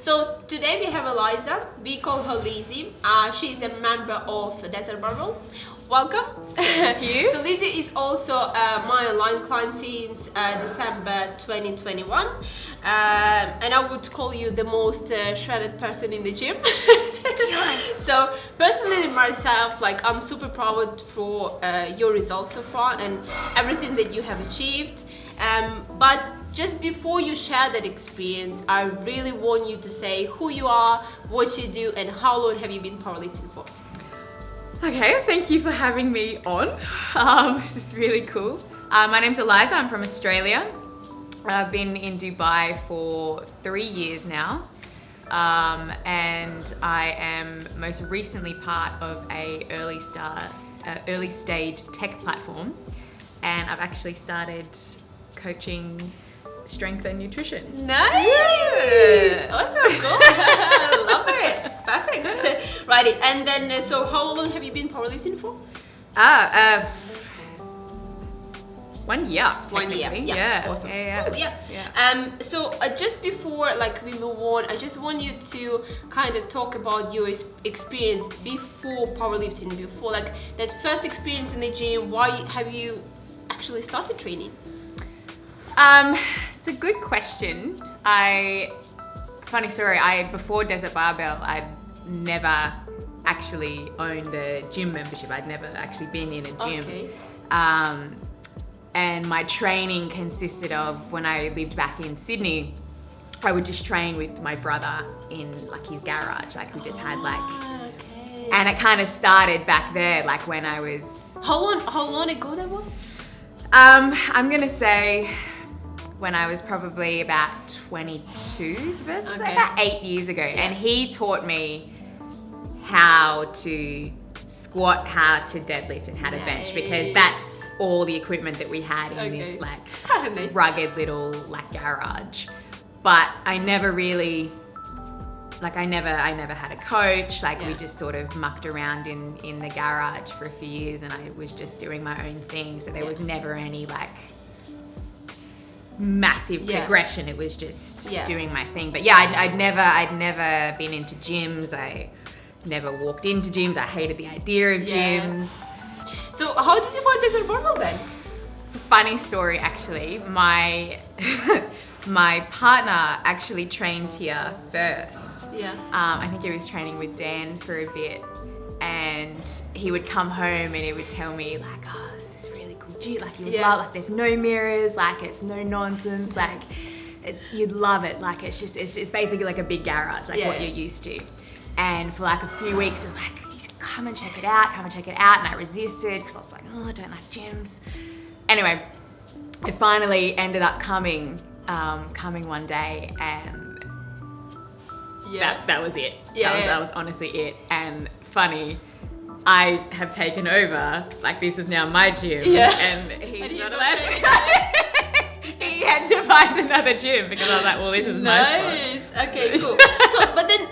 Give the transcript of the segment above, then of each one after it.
So today we have Eliza. We call her Lizzie. She's a member of Desert Barbell. Welcome. Thank you. So Lizzie is also my online client since December 2021. And I would call you the most shredded person in the gym. Yes. So personally myself, like I'm super proud for your results so far and everything that you have achieved. But just before you share that experience, I really want you to say who you are, what you do, and how long have you been powerlifting for? Okay, thank you for having me on. This is really cool. My name's Eliza, I'm from Australia. I've been in Dubai for 3 years now. And I am most recently part of a early stage tech platform. And I've actually started coaching strength and nutrition. Nice! Yeah. Awesome, cool. Love it. Perfect. Right. And then, so how long have you been powerlifting for? 1 year. 1 year. Yeah. Awesome. Yeah. Cool. Yeah. So just before like we move on, I just want you to kind of talk about your experience before powerlifting, before like that first experience in the gym. Why have you actually started training? It's a good question. Funny story, before Desert Barbell, I'd never actually owned a gym membership. I'd never actually been in a gym. Okay. And my training consisted of, when I lived back in Sydney, I would just train with my brother in like his garage. Like we just had like, okay. And it kind of started back there, like when I was... How long ago that was? I'm gonna say when I was probably about 22, so about 8 years ago. Yeah. And he taught me how to squat, how to deadlift, and how to bench, because that's all the equipment that we had in this like nice. rugged little like garage. But I never really, like I never had a coach. Like we just sort of mucked around in the garage for a few years, and I was just doing my own thing. So there was never any like massive progression. It was just doing my thing. But yeah, I'd never been into gyms. I never walked into gyms. I hated the idea of gyms. So how did you find Desert Barbell then? It's a funny story actually. My partner actually trained here first. Yeah. I think he was training with Dan for a bit, and he would come home and he would tell me like, oh, this is really cool gym. Like you would love, like there's no mirrors, like it's no nonsense, like you'd love it. Like it's basically like a big garage, like what you're used to. And for like a few weeks, it was like, come and check it out. And I resisted because I was like, oh, I don't like gyms. Anyway, I finally ended up coming one day, and that was it. That was honestly it. And funny, I have taken over, like this is now my gym, and he's not allowed to go. He had to find another gym because I was like, well, this is my spot. Okay, cool. But then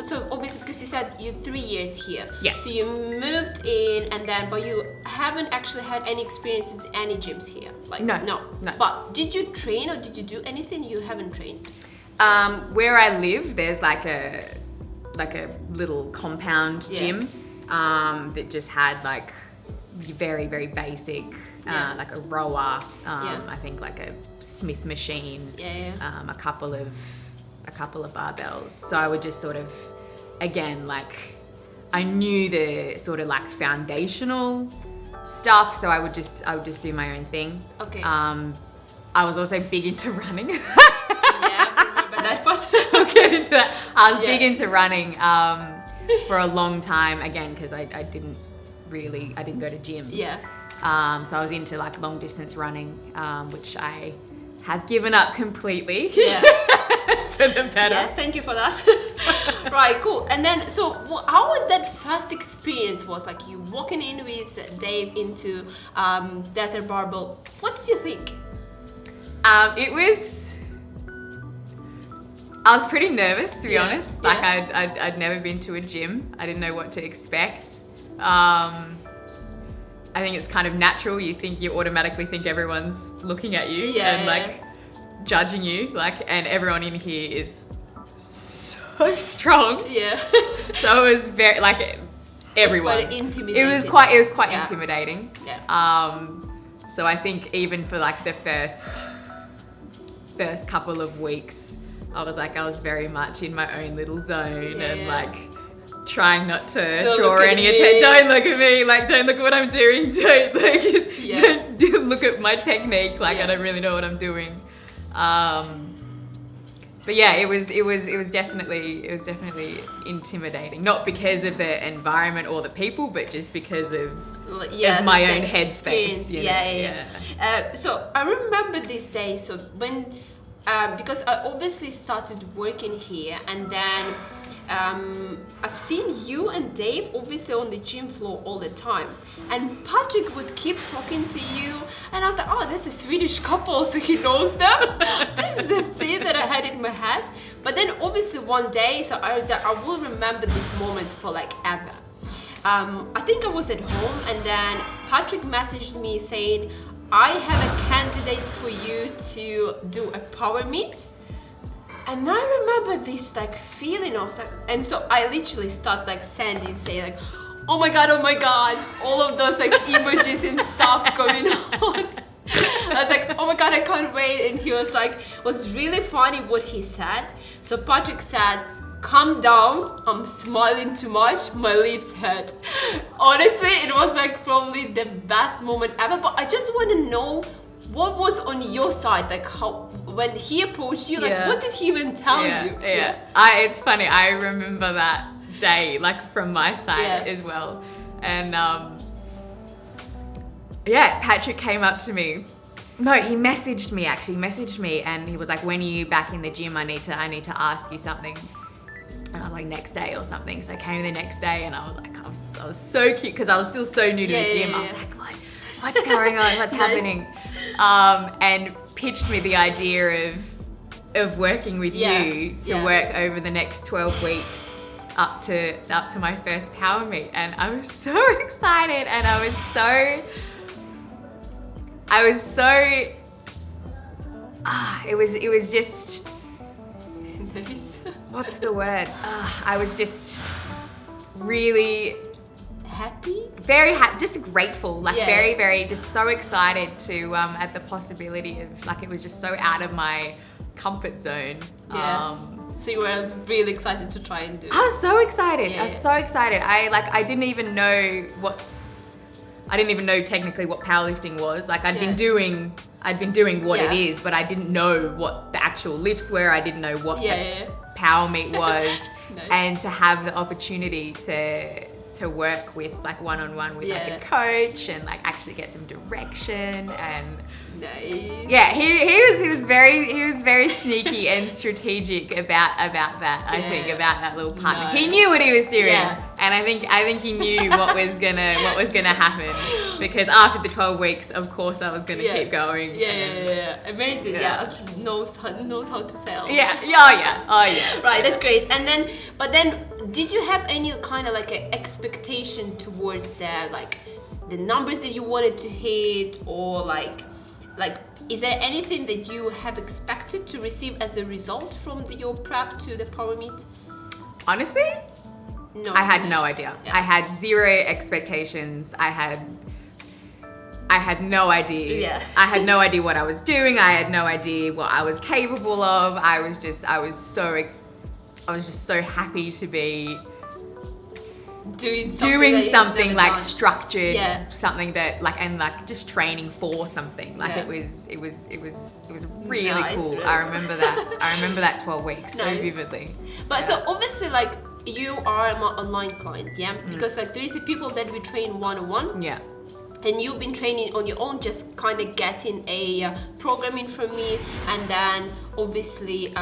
so obviously because you said you're 3 years here. Yeah. So you moved in but you haven't actually had any experience in any gyms here. Like no. But did you train or did you do anything? You haven't trained? Where I live, there's like a little compound gym that just had like very, very basic, like a rower, I think like a Smith machine, a couple of barbells. So I would just sort of, again, like I knew the sort of like foundational stuff, so I would just do my own thing. Okay. I was also big into running. Yeah, I remember that part. We'll get into that. I was big into running for a long time, again, because I didn't go to gyms. Yeah. So I was into like long distance running, which I have given up completely. Yeah. For the better. Yes, thank you for that. Right, cool. And then, so how was that first experience? Was like you walking in with Dave into Desert Barbell. What did you think? I was pretty nervous, to be honest. Like I'd never been to a gym. I didn't know what to expect. I think it's kind of natural. You automatically think everyone's looking at you and like judging you. Like, and everyone in here is so strong. Yeah. So it was very like everyone. It's quite intimidating. It was quite Yeah. intimidating. Yeah. So I think even for like the first couple of weeks, I was very much in my own little zone and like trying not to draw any attention. Don't look at me, like don't look at what I'm doing. Don't don't look at my technique. Like I don't really know what I'm doing. But yeah, it was definitely intimidating. Not because of the environment or the people, but just because of my own headspace. So I remember this day. So when because I obviously started working here, and then I've seen you and Dave obviously on the gym floor all the time, and Patrick would keep talking to you, and I was like, oh, that's a Swedish couple, so he knows them. This is the thing that I had in my head. But then obviously one day, so I will remember this moment for like ever. I think I was at home, and then Patrick messaged me saying, I have a candidate for you to do a power meet. And I remember this like feeling, I was like, and so I literally start like saying like, oh my god, all of those like emojis and stuff going on. I was like, oh my god, I can't wait. And he was like, it was really funny what he said. So Patrick said, calm down, I'm smiling too much, my lips hurt. Honestly, it was like probably the best moment ever. But I just want to know, what was on your side, like how when he approached you, like what did he even tell you? It's funny, I remember that day like from my side as well. And Patrick came up to me. No, he messaged me and he was like, when are you back in the gym? I need to ask you something. And I was like, next day or something. So I came the next day, and I was like, I was so cute because I was still so new to the gym. I was like, what's going on? What's happening? And pitched me the idea of working with you to work over the next 12 weeks up to my first power meet. And I was so excited, and I was so it was just what's the word? I was just really happy, very happy, just grateful, like very, very, just so excited to at the possibility of, like, it was just so out of my comfort zone. So you were really excited to try and do it. I was so excited. I was so excited. I didn't even know technically what powerlifting was. Like I'd been doing what it is, but I didn't know what the actual lifts were. I didn't know what the power meet was. And to have the opportunity to work with like one-on-one with like a coach and like actually get some direction and he was very sneaky and strategic about that. I think about that little partner. He knew what he was doing, and I think he knew what was gonna happen, because after the 12 weeks, of course, I was gonna keep going. Amazing. Knows how to sell. Right, that's great. And then did you have any kind of like an expectation towards the numbers that you wanted to hit, or like is there anything that you have expected to receive as a result from your prep to the power meet? Honestly, no. I had no idea. I had zero expectations. I had no idea. I had no idea what I was doing. I had no idea what I was capable of. I was just so happy to be doing something like structured, something that and just training for something. Like it was really cool. Really I remember that 12 weeks so vividly. But so obviously like you are my online client, because like there is people that we train one-on-one. And you've been training on your own, just kind of getting a programming from me, and then obviously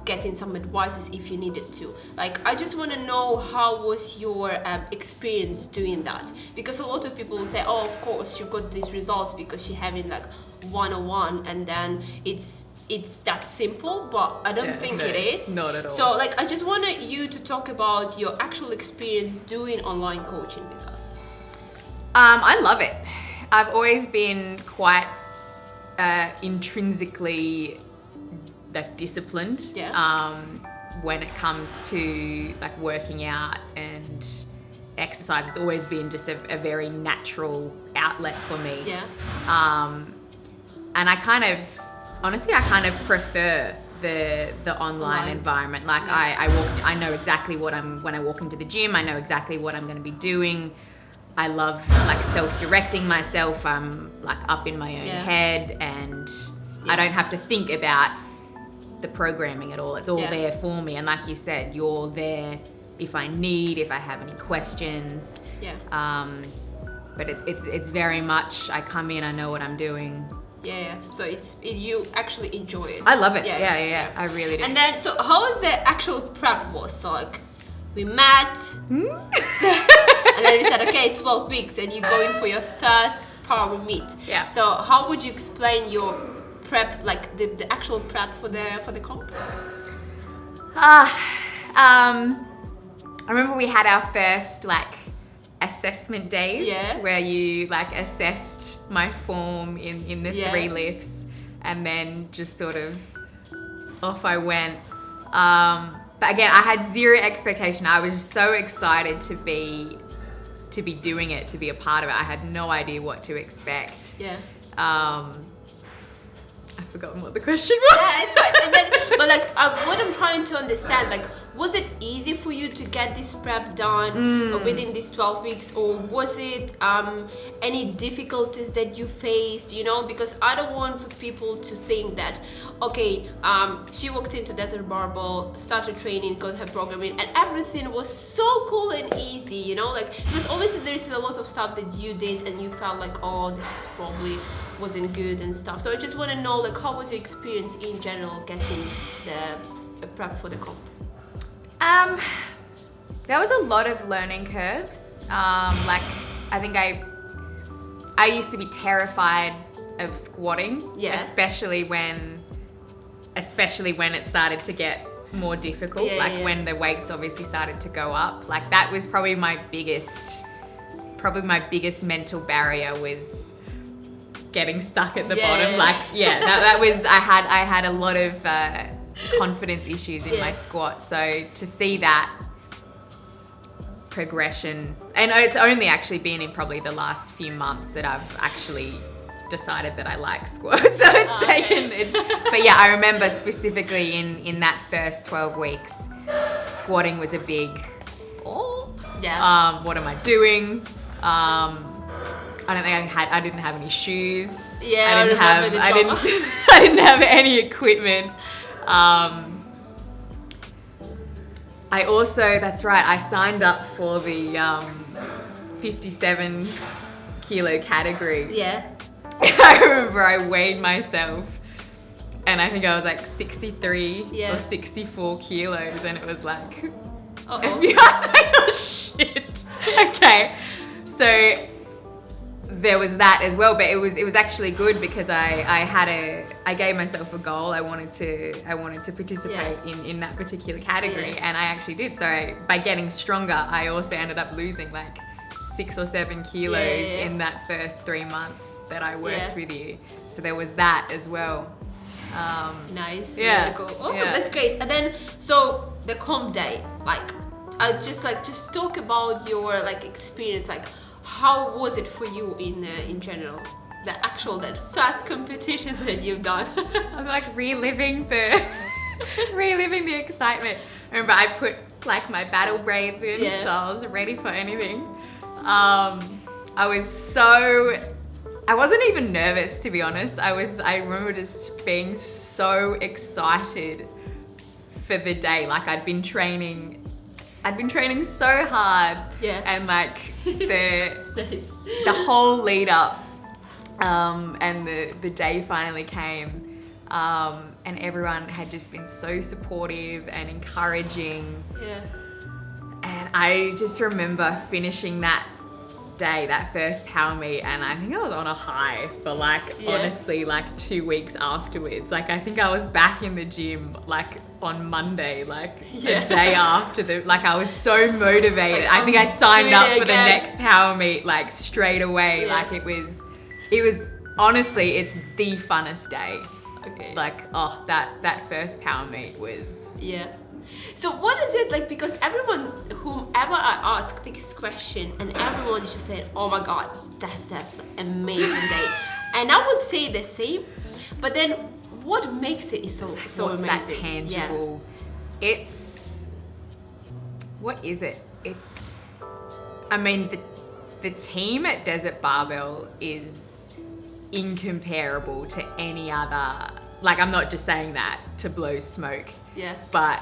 getting some advices if you needed to. Like, I just want to know, how was your experience doing that? Because a lot of people will say, oh, of course, you got these results because you're having like one-on-one, and then it's that simple, but I don't think it is. Not at all. So like, I just wanted you to talk about your actual experience doing online coaching with us. I love it. I've always been quite intrinsically disciplined. when it comes to like working out and exercise, it's always been just a very natural outlet for me. Yeah. And I kind of prefer the online environment. Like I know exactly when I walk into the gym, I know exactly what I'm going to be doing. I love like self-directing myself. I'm like up in my own head, and I don't have to think about the programming at all. It's all there for me. And like you said, you're there if I have any questions. Yeah. But it's very much, I come in, I know what I'm doing. Yeah. So you actually enjoy it. I love it. Yeah. I really do. And then, so how was the actual prep was? So like, we met, and then we said, okay, 12 weeks, and you go in for your first power meet. Yeah. So how would you explain your prep, like the actual prep for the comp? I remember we had our first like assessment days where you like assessed my form in the 3 lifts, and then just sort of off I went. But again, I had zero expectation. I was just so excited to be doing it, to be a part of it. I had no idea what to expect. Yeah. I've forgotten what the question was. Yeah, it's fine. And then, but like, what I'm trying to understand, like, was it easy for you to get this prep done within these 12 weeks, or was it any difficulties that you faced? You know, because I don't want for people to think that, okay, she walked into Desert Barbell, started training, got her programming, and everything was so cool and easy. You know, like, because obviously there is a lot of stuff that you did and you felt like, oh, this probably wasn't good and stuff. So I just want to know, like, how was your experience in general getting the prep for the comp? There was a lot of learning curves. Like, I think I used to be terrified of squatting, especially when it started to get more difficult. When the weights obviously started to go up. Like, that was probably my biggest mental barrier, was getting stuck at the bottom. Like, that was, I had a lot of confidence issues in my squat. So to see that progression, and it's only actually been in probably the last few months that I've actually decided that I like squats. So it's but yeah, I remember specifically in that first 12 weeks, squatting was a big, what am I doing? I don't think I didn't have any shoes. Yeah, I didn't have any equipment. I also, that's right, I signed up for the 57 kilo category. Yeah. I remember I weighed myself, and I think I was like 63 or 64 kilos, and it was like, I was like, oh shit. Okay, so there was that as well, but it was actually good because I gave myself a goal. I wanted to participate in that particular category, and I actually did. So by getting stronger, I also ended up losing like 6 or 7 kilos in that first 3 months that I worked with you. So there was that as well. Nice. Yeah. Really cool. Awesome. That's great. And then, so the comp day, like, I just talk about your like experience, like, how was it for you in general? That first competition that you've done. I'm like reliving the excitement. I remember I put like my battle braids in, so I was ready for anything. I wasn't even nervous, to be honest. I remember just being so excited for the day. Like, I'd been training so hard, and like the whole lead up, and the day finally came, and everyone had just been so supportive and encouraging. And I just remember finishing that day, that first power meet, and I think I was on a high for like honestly like 2 weeks afterwards. Like, I think I was back in the gym like on Monday, like the day after I was so motivated. Like, I think I signed up for the next power meet like straight away. Like, it was honestly, it's the funnest day. Like, that first power meet was So what is it like? Because everyone, whomever I ask this question, and everyone just said, "Oh my God, that's that amazing day," and I would say the same. But then, what makes it so What's amazing? that tangible? It's, what is it? It's, I mean, the team at Desert Barbell is incomparable to any other. Like, I'm not just saying that to blow smoke. Yeah. But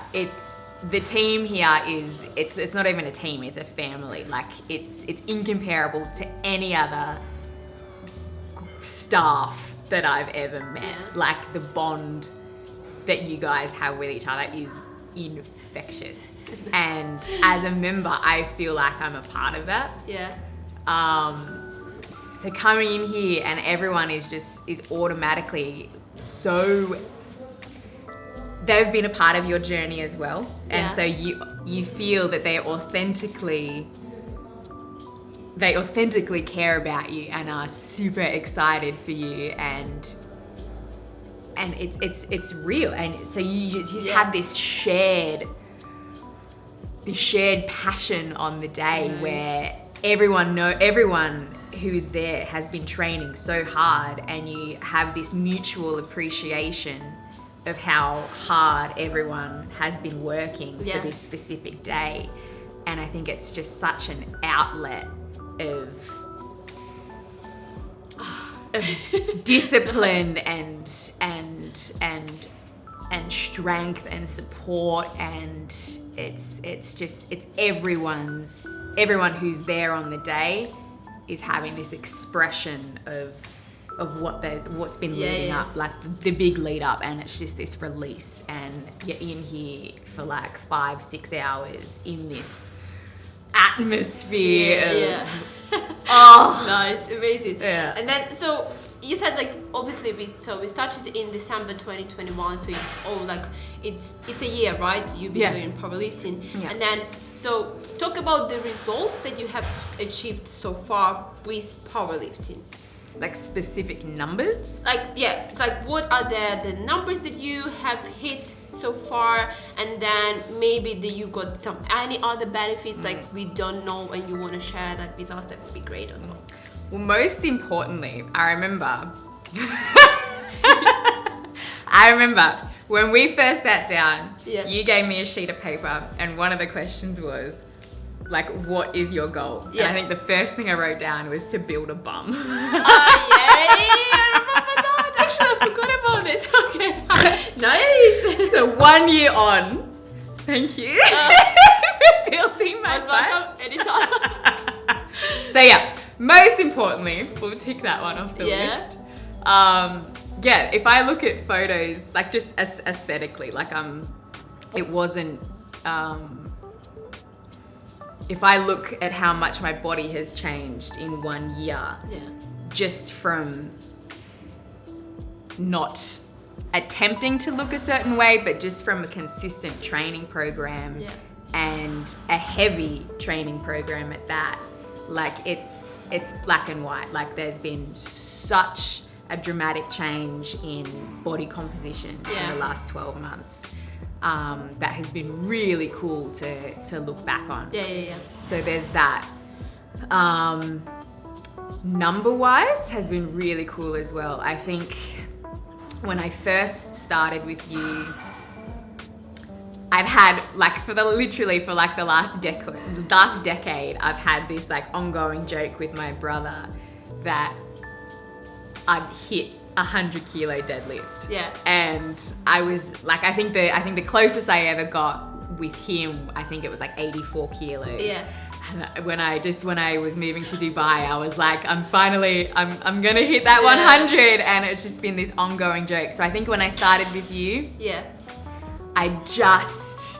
the team here is, it's not even a team, it's a family. Like, it's incomparable to any other staff that I've ever met. Yeah. Like, the bond that you guys have with each other is infectious. And as a member, I feel like I'm a part of that. Yeah. So coming in here and everyone is automatically so, they've been a part of your journey as well. And so you feel that they authentically care about you and are super excited for you, and it's real. And so you just have this shared passion on the day where everyone who is there has been training so hard, and you have this mutual appreciation of how hard everyone has been working for this specific day. And I think it's just such an outlet of discipline and strength and support, and it's everyone who's there on the day is having this expression of what's been leading up, like the big lead up, and it's just this release, and you're in here for like 5-6 hours in this atmosphere Oh, nice, amazing. Yeah. And then, so you said, like, obviously we started in December 2021, so it's all like it's a year, right? You've been doing powerlifting, and then so talk about the results that you have achieved so far with powerlifting. Like specific numbers? Like what are the numbers that you have hit so far, and then maybe you got any other benefits like we don't know and you want to share that with us, that would be great as well. Well, most importantly, I remember when we first sat down, you gave me a sheet of paper, and one of the questions was, like, what is your goal? And I think the first thing I wrote down was to build a bum. Oh, yay! I remember that. Actually, I forgot about this. Okay. Nice. So 1 year on, thank you for building my bum. Anytime. So yeah, most importantly, we'll tick that one off the list. If I look at photos, like just aesthetically, like it wasn't, if I look at how much my body has changed in 1 year, just from not attempting to look a certain way, but just from a consistent training program and a heavy training program at that, like it's black and white. Like there's been such a dramatic change in body composition in the last 12 months. That has been really cool to look back on. So there's that. Number-wise has been really cool as well. I think when I first started with you, I've had like for the last decade, I've had this like ongoing joke with my brother that I'd hit 100 kilo deadlift. And I was like, I think the closest I ever got with him, I think it was like 84 kilos. And when I was moving to Dubai, I was like, I'm gonna hit that 100, and it's just been this ongoing joke. So I think when I started with you, I just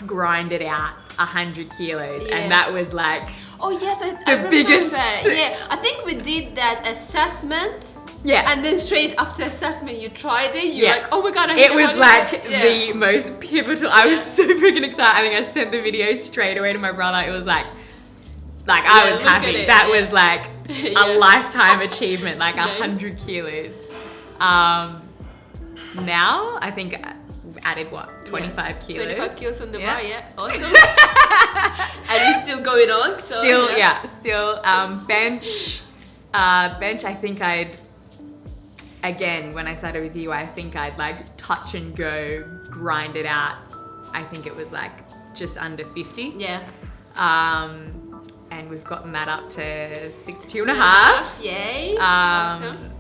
grinded out 100 kilos, and that was like, oh yes, the biggest. I think we did that assessment. And then straight after assessment, you tried it. You're like, oh my god, it was like the most pivotal. I was so freaking excited. I think I sent the video straight away to my brother. It was like I was happy. That was like a lifetime achievement, like 100 kilos. Now I think added what, 25 kilos? 25 kilos on the bar, yeah. Awesome. And it's still going on. So, still. Bench, I think again, when I started with you, I think I'd like touch and go, grind it out. I think it was like just under 50. Yeah. And we've gotten that up to 62 and a half. Yay. Awesome.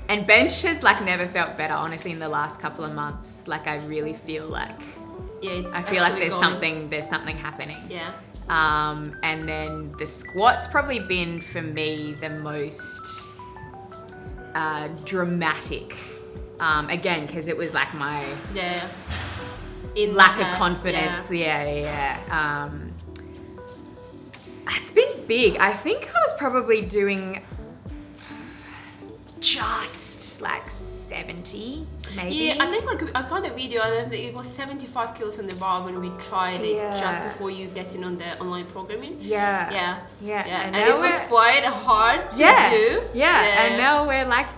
And bench has like never felt better, honestly, in the last couple of months. Like I really feel like, I feel like there's something happening. Yeah. And then the squat's probably been for me the most dramatic. Again, because it was like my lack of confidence. Yeah. It's been big. I think I was probably doing just like 70, maybe. Yeah, I think like I found a video and it was 75 kilos on the bar when we tried it just before you getting on the online programming. Yeah. And it was quite hard to do. Yeah. And now we're like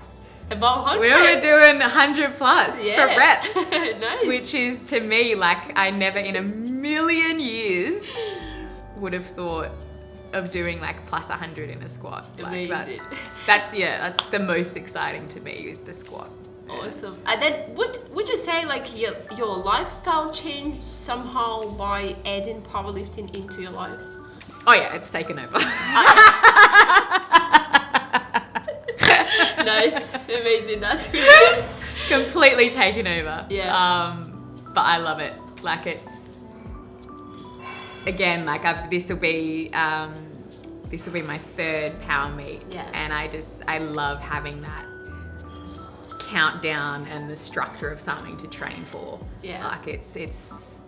about 100. We're doing 100 plus for reps. Nice. Which is to me like I never in a million years would have thought of doing like plus 100 in a squat. Like that's the most exciting to me is the squat. Awesome. And then would you say like your lifestyle changed somehow by adding powerlifting into your life? Oh yeah, it's taken over. Nice, amazing. That's really completely taken over. Yeah. But I love it. Like it's again like this will be my third power meet. Yeah. And I love having that countdown and the structure of something to train for. Yeah. Like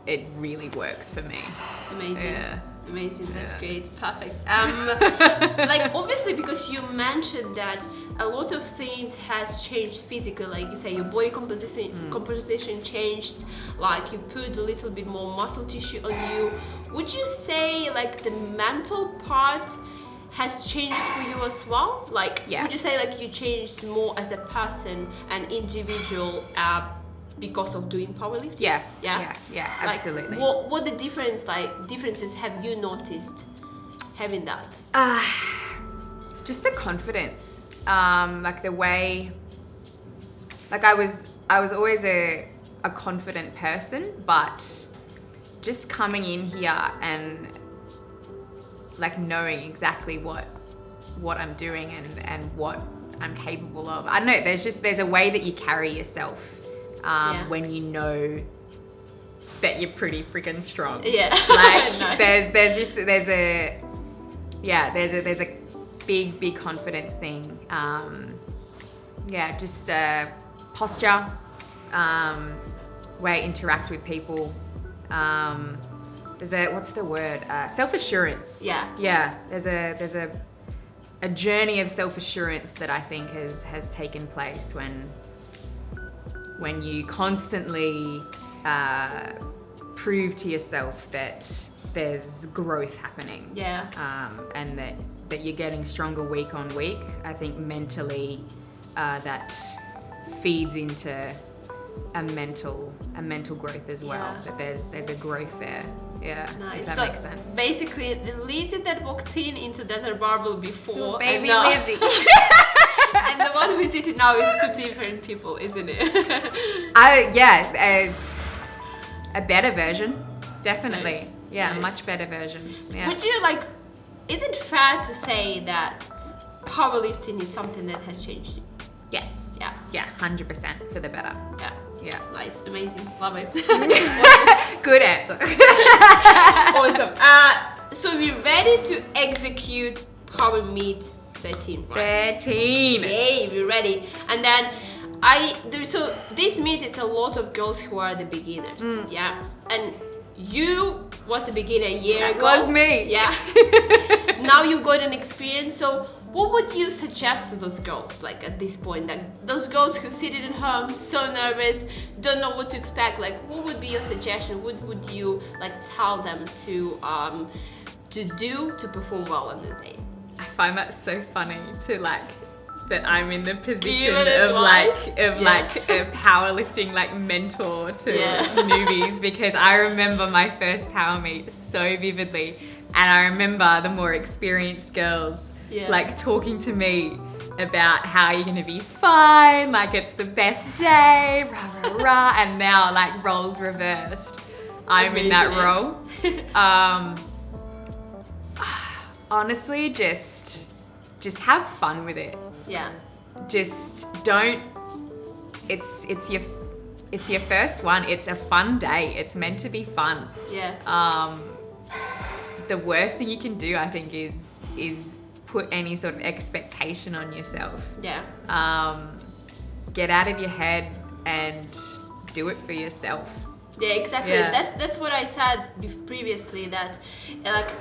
it really works for me. Amazing. Yeah. Amazing, that's great, perfect. Like obviously because you mentioned that a lot of things has changed physically, like you say your body composition changed, like you put a little bit more muscle tissue on you. Would you say like the mental part has changed for you as well? Like would you say like you changed more as a person, an individual, because of doing powerlifting? Yeah, absolutely. Like, what the differences have you noticed having that? Just the confidence, like the way, like I was always a confident person, but just coming in here and like knowing exactly what I'm doing and what I'm capable of. I don't know, there's a way that you carry yourself when you know that you're pretty freaking strong. Yeah. Like nice. there's a big confidence thing. Just posture, way I interact with people. What's the word? Self-assurance. Yeah. There's a journey of self-assurance that I think has taken place when you constantly prove to yourself that there's growth happening. Yeah. And that you're getting stronger week on week. I think mentally that feeds into a mental growth as well. That there's a growth there. Yeah. Nice. If that makes sense. Basically, the Lizzie that walked into Desert Barbell before, baby Lizzie. And the one who's sitting now is two different people, isn't it? A better version, definitely. Nice. Yeah, a much better version. Yeah. Would you is it fair to say that powerlifting is something that has changed you? Yes. Yeah, 100% for the better. Yeah. Nice, amazing, love it. Good answer. Awesome. So we're ready to execute Power Meet 13, right? 13. Yay, we're ready. And then so this meet, it's a lot of girls who are the beginners. Yeah. And you was a beginner a year ago. That was me. Yeah. Now you got an experience. So what would you suggest to those girls, like at this point, like those girls who sit at home, so nervous, don't know what to expect? Like, what would be your suggestion? What would you like tell them to do to perform well on the day? I find that so funny to that I'm in the position it of advice? like a powerlifting like mentor to newbies, because I remember my first power meet so vividly, and I remember the more experienced girls like talking to me about how you're gonna be fine, like it's the best day, rah rah rah, and now like roles reversed. I'm in that role. Honestly, just have fun with it. Yeah. Just don't. It's your first one. It's a fun day. It's meant to be fun. Yeah. The worst thing you can do, I think, is put any sort of expectation on yourself. Yeah. Get out of your head and do it for yourself. Yeah, exactly. Yeah. That's what I said previously, that like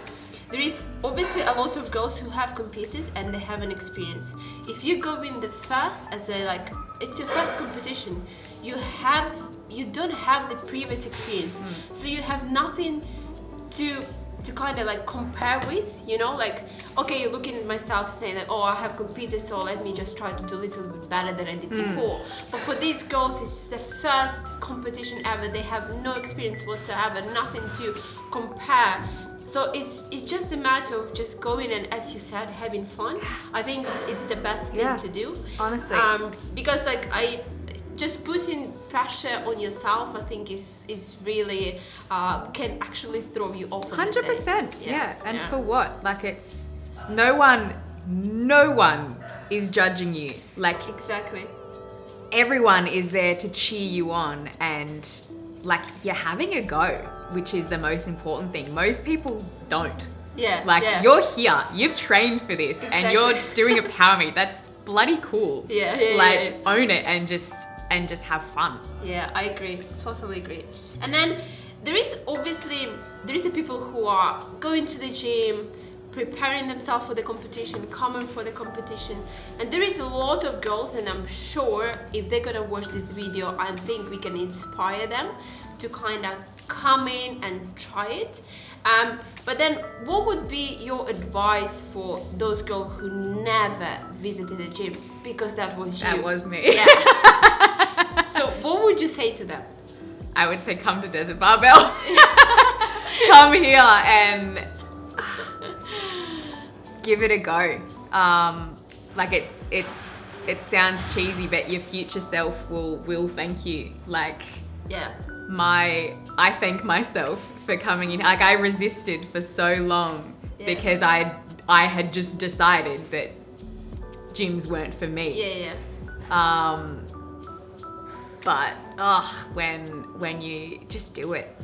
there is obviously a lot of girls who have competed and they have an experience. If you go in the first as a like it's your first competition, you don't have the previous experience, so you have nothing to kind of like compare with, you know, like, okay, you're looking at myself saying like, oh, I have competed, so let me just try to do a little bit better than I did before. But for these girls, it's the first competition ever. They have no experience whatsoever, nothing to compare. So it's just a matter of just going and, as you said, having fun. I think it's the best thing to do. Honestly. Because like just putting pressure on yourself, I think is really can actually throw you off. 100%. Yeah. And for what? Like, it's no one is judging you. Like, exactly. Everyone is there to cheer you on, and like, you're having a go, which is the most important thing. Most people don't. Yeah. Like, you're here, you've trained for this, and you're doing a power meet. That's bloody cool. Like, own it and just have fun. Yeah, I agree. Totally agree. And then there is the people who are going to the gym, preparing themselves for the competition, coming for the competition. And there is a lot of girls, and I'm sure if they're gonna watch this video, I think we can inspire them to kind of come in and try it. But then what would be your advice for those girls who never visited the gym? Because that was you. That was me. Yeah. So what would you say to them? I would say, come to Desert Barbell. Come here and give it a go. Like, it sounds cheesy, but your future self will thank you. Like, I thank myself for coming in. Like, I resisted for so long because I had just decided that gyms weren't for me. But when you just do it,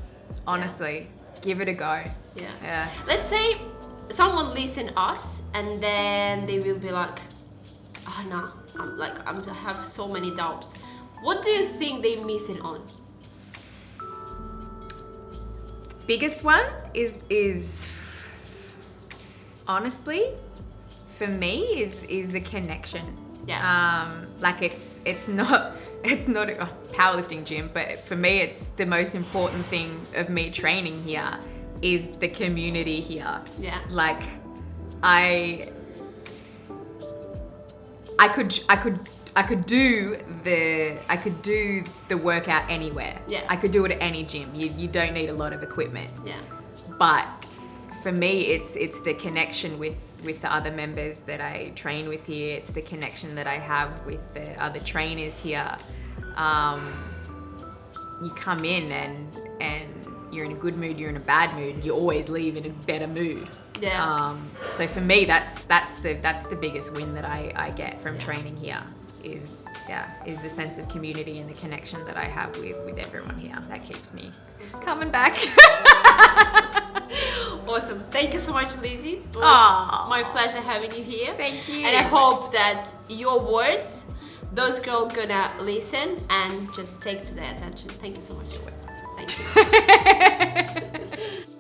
honestly, give it a go. Yeah. Let's say someone listen us and then they will be like, oh no, I have so many doubts. What do you think they're missing on? Biggest one is honestly, for me, is the connection. Like, it's not a powerlifting gym, but for me, it's the most important thing of me training here is the community here. Like, I could do the workout anywhere. I could do it at any gym. You don't need a lot of equipment. But for me, it's the connection with the other members that I train with here. It's the connection that I have with the other trainers here. You come in and you're in a good mood, you're in a bad mood, you always leave in a better mood. So for me, that's the biggest win that I get from training here is the sense of community and the connection that I have with everyone here. That keeps me coming back. Awesome. Thank you so much, Lizzie. It was my pleasure having you here. Thank you. And I hope that your words, those girls gonna listen and just take to their attention. Thank you so much. Thank you.